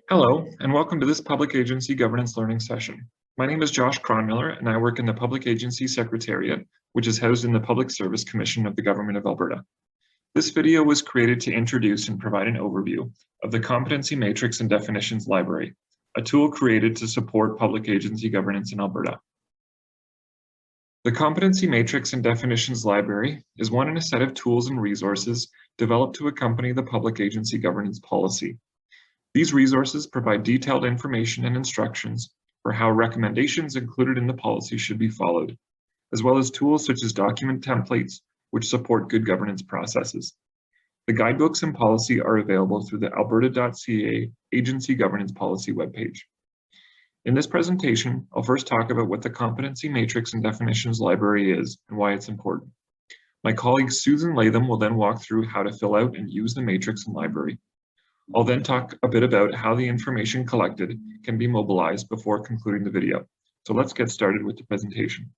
Hello, and welcome to this Public Agency Governance Learning session. My name is Josh Cronmiller, and I work in the Public Agency Secretariat, which is housed in the Public Service Commission of the Government of Alberta. This video was created to introduce and provide an overview of the Competency Matrix and Definitions Library, a tool created to support public agency governance in Alberta. The Competency Matrix and Definitions Library is one in a set of tools and resources developed to accompany the public agency governance policy. These resources provide detailed information and instructions for how recommendations included in the policy should be followed, as well as tools such as document templates, which support good governance processes. The guidebooks and policy are available through the alberta.ca Agency Governance Policy webpage. In this presentation, I'll first talk about what the Competency Matrix and Definitions Library is and why it's important. My colleague Susan Latham will then walk through how to fill out and use the matrix and library. I'll then talk a bit about how the information collected can be mobilized before concluding the video. So let's get started with the presentation.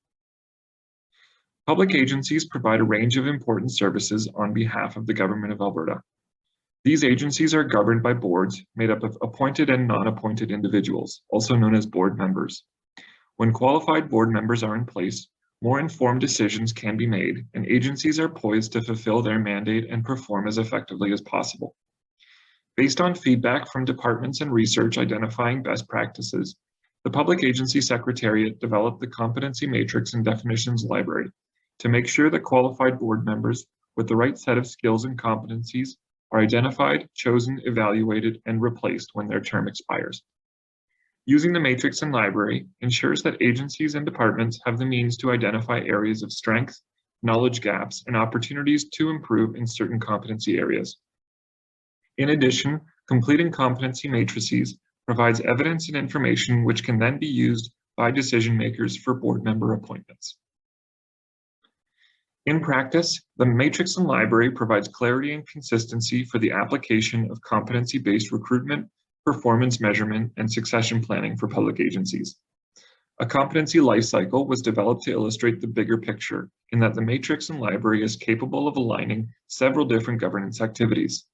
Public agencies provide a range of important services on behalf of the Government of Alberta. These agencies are governed by boards made up of appointed and non-appointed individuals, also known as board members. When qualified board members are in place, more informed decisions can be made, and agencies are poised to fulfill their mandate and perform as effectively as possible. Based on feedback from departments and research identifying best practices, the Public Agency Secretariat developed the Competency Matrix and Definitions Library to make sure that qualified board members with the right set of skills and competencies are identified, chosen, evaluated, and replaced when their term expires. Using the matrix and library ensures that agencies and departments have the means to identify areas of strength, knowledge gaps, and opportunities to improve in certain competency areas. In addition, completing competency matrices provides evidence and information which can then be used by decision makers for board member appointments. In practice, the matrix and library provides clarity and consistency for the application of competency-based recruitment, performance measurement, and succession planning for public agencies. A competency lifecycle was developed to illustrate the bigger picture in that the matrix and library is capable of aligning several different governance activities.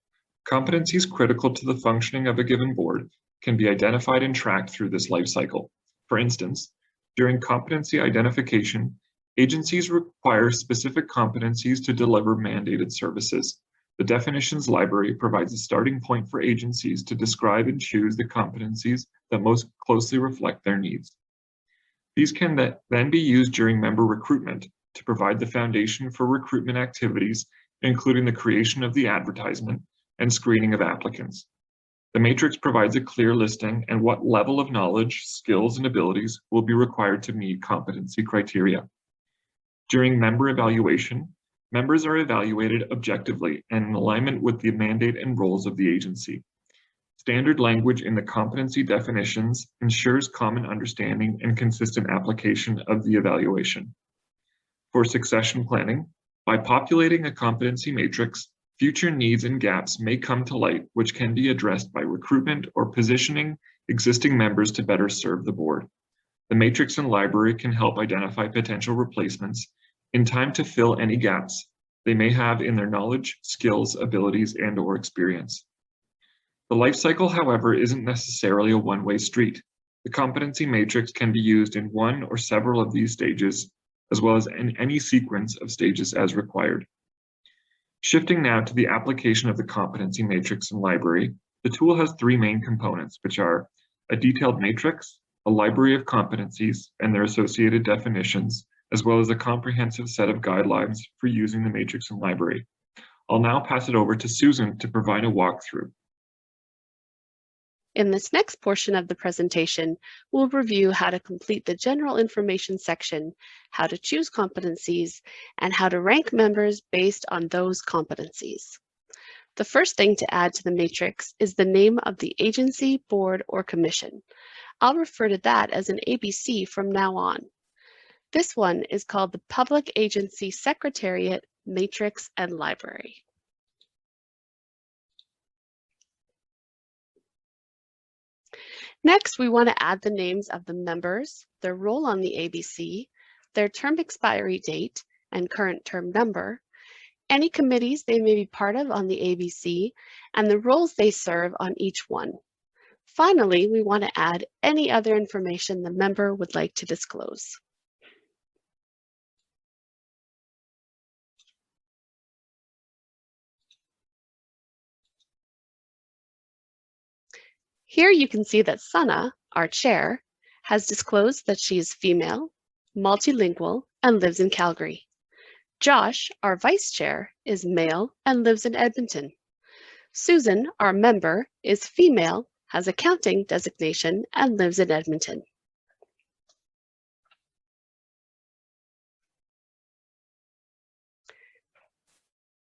Competencies critical to the functioning of a given board can be identified and tracked through this life cycle. For instance, during competency identification, agencies require specific competencies to deliver mandated services. The Definitions Library provides a starting point for agencies to describe and choose the competencies that most closely reflect their needs. These can then be used during member recruitment to provide the foundation for recruitment activities, including the creation of the advertisement and screening of applicants. The matrix provides a clear listing and what level of knowledge, skills, and abilities will be required to meet competency criteria. During member evaluation, members are evaluated objectively and in alignment with the mandate and roles of the agency. Standard language in the competency definitions ensures common understanding and consistent application of the evaluation. For succession planning, by populating a competency matrix, future needs and gaps may come to light, which can be addressed by recruitment or positioning existing members to better serve the board. The matrix and library can help identify potential replacements in time to fill any gaps they may have in their knowledge, skills, abilities, and/or experience. The life cycle, however, isn't necessarily a one-way street. The competency matrix can be used in one or several of these stages, as well as in any sequence of stages as required. Shifting now to the application of the competency matrix and library, the tool has three main components, which are a detailed matrix, a library of competencies and their associated definitions, as well as a comprehensive set of guidelines for using the matrix and library. I'll now pass it over to Susan to provide a walkthrough. In this next portion of the presentation, we'll review how to complete the general information section, how to choose competencies, and how to rank members based on those competencies. The first thing to add to the matrix is the name of the agency, board, or commission. I'll refer to that as an ABC from now on. This one is called the Public Agency Secretariat Matrix and Library. Next, we want to add the names of the members, their role on the ABC, their term expiry date and current term number, any committees they may be part of on the ABC, and the roles they serve on each one. Finally, we want to add any other information the member would like to disclose. Here you can see that Sana, our chair, has disclosed that she is female, multilingual, and lives in Calgary. Josh, our vice chair, is male and lives in Edmonton. Susan, our member, is female, has accounting designation, and lives in Edmonton.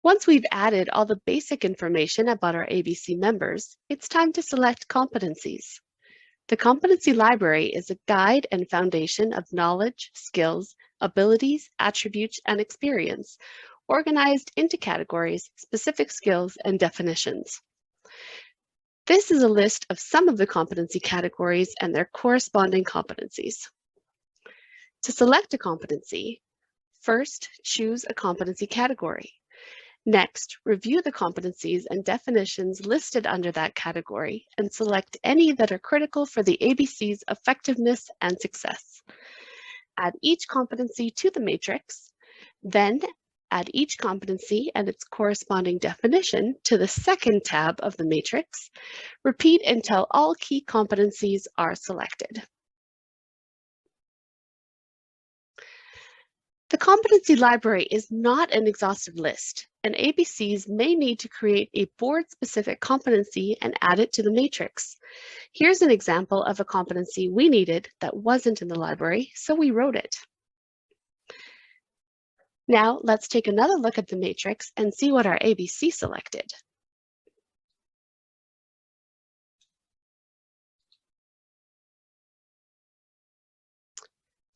Once we've added all the basic information about our ABC members, it's time to select competencies. The Competency Library is a guide and foundation of knowledge, skills, abilities, attributes, and experience, organized into categories, specific skills, and definitions. This is a list of some of the competency categories and their corresponding competencies. To select a competency, first choose a competency category. Next, review the competencies and definitions listed under that category and select any that are critical for the ABC's effectiveness and success. Add each competency to the matrix, then add each competency and its corresponding definition to the second tab of the matrix. Repeat until all key competencies are selected. The competency library is not an exhaustive list, and ABCs may need to create a board-specific competency and add it to the matrix. Here's an example of a competency we needed that wasn't in the library, so we wrote it. Now let's take another look at the matrix and see what our ABC selected.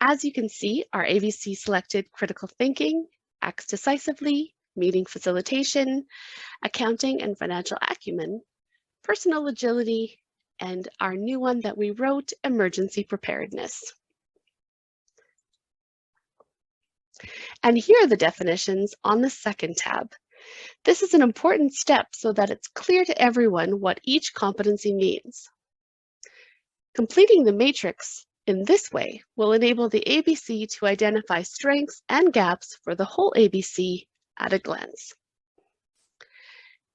As you can see, our ABC selected critical thinking, acts decisively, meeting facilitation, accounting and financial acumen, personal agility, and our new one that we wrote, emergency preparedness. And here are the definitions on the second tab. This is an important step so that it's clear to everyone what each competency means. Completing the matrix in this way will enable the ABC to identify strengths and gaps for the whole ABC at a glance.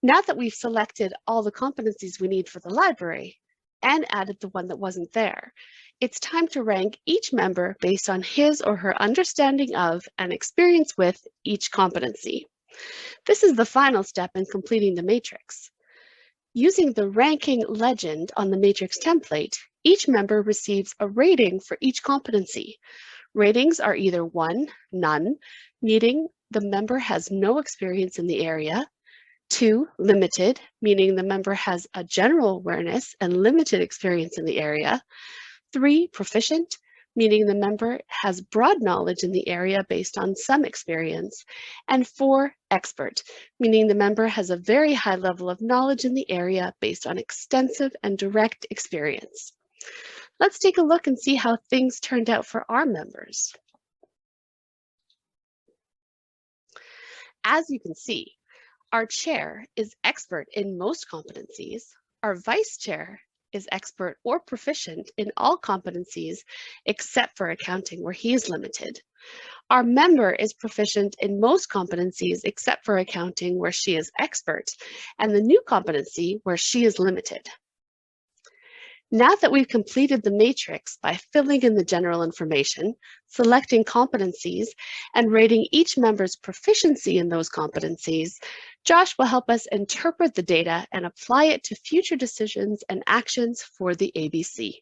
Now that we've selected all the competencies we need for the library and added the one that wasn't there, it's time to rank each member based on his or her understanding of and experience with each competency. This is the final step in completing the matrix. Using the ranking legend on the matrix template, each member receives a rating for each competency. Ratings are either 1, none, meaning the member has no experience in the area, 2, limited, meaning the member has a general awareness and limited experience in the area, 3, proficient, meaning the member has broad knowledge in the area based on some experience, and 4, expert, meaning the member has a very high level of knowledge in the area based on extensive and direct experience. Let's take a look and see how things turned out for our members. As you can see, our chair is expert in most competencies, our vice chair is expert or proficient in all competencies except for accounting, where he is limited. Our member is proficient in most competencies except for accounting, where she is expert, and the new competency where she is limited. Now that we've completed the matrix by filling in the general information, selecting competencies, and rating each member's proficiency in those competencies, Josh will help us interpret the data and apply it to future decisions and actions for the ABC.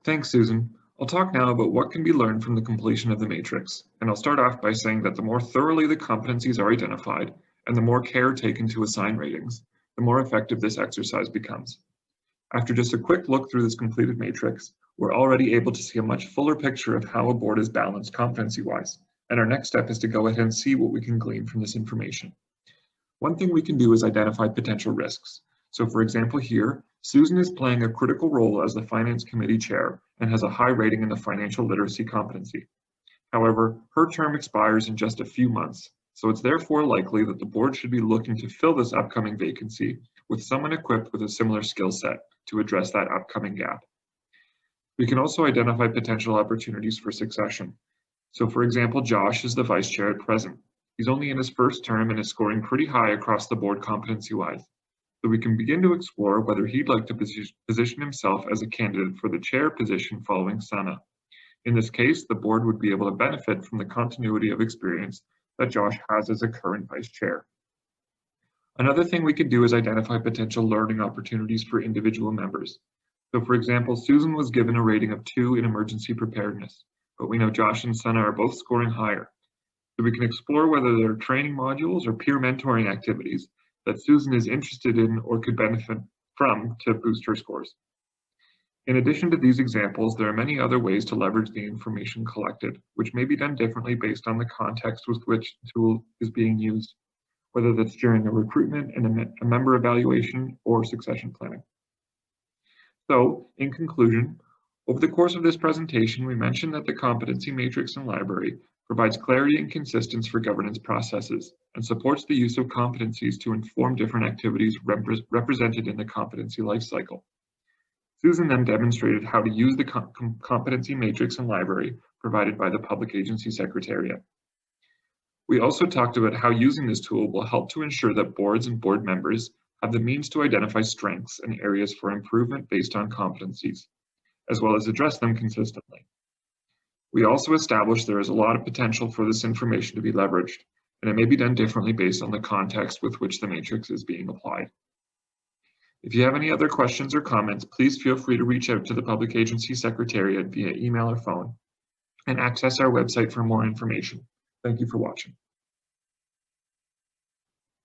Thanks, Susan. I'll talk now about what can be learned from the completion of the matrix, and I'll start off by saying that the more thoroughly the competencies are identified and the more care taken to assign ratings, the more effective this exercise becomes. After just a quick look through this completed matrix, we're already able to see a much fuller picture of how a board is balanced competency-wise, and our next step is to go ahead and see what we can glean from this information. One thing we can do is identify potential risks. So for example here, Susan is playing a critical role as the Finance Committee Chair and has a high rating in the financial literacy competency. However, her term expires in just a few months, So it's therefore likely that the board should be looking to fill this upcoming vacancy with someone equipped with a similar skill set to address that upcoming gap. We can also identify potential opportunities for succession. So for example, Josh is the vice chair at present. He's only in his first term and is scoring pretty high across the board competency-wise. So we can begin to explore whether he'd like to position himself as a candidate for the chair position following Sana. In this case, the board would be able to benefit from the continuity of experience that Josh has as a current vice chair. Another thing we could do is identify potential learning opportunities for individual members. So for example, Susan was given a rating of 2 in emergency preparedness, but we know Josh and Sana are both scoring higher. So we can explore whether there are training modules or peer mentoring activities that Susan is interested in or could benefit from to boost her scores. In addition to these examples, there are many other ways to leverage the information collected, which may be done differently based on the context with which the tool is being used, whether that's during a recruitment and a member evaluation or succession planning. So, in conclusion, over the course of this presentation, we mentioned that the competency matrix and library provides clarity and consistency for governance processes and supports the use of competencies to inform different activities represented in the competency lifecycle. Susan then demonstrated how to use the competency matrix and library provided by the Public Agency Secretariat. We also talked about how using this tool will help to ensure that boards and board members have the means to identify strengths and areas for improvement based on competencies, as well as address them consistently. We also established there is a lot of potential for this information to be leveraged, and it may be done differently based on the context with which the matrix is being applied. If you have any other questions or comments, please feel free to reach out to the Public Agency Secretariat via email or phone, and access our website for more information. Thank you for watching.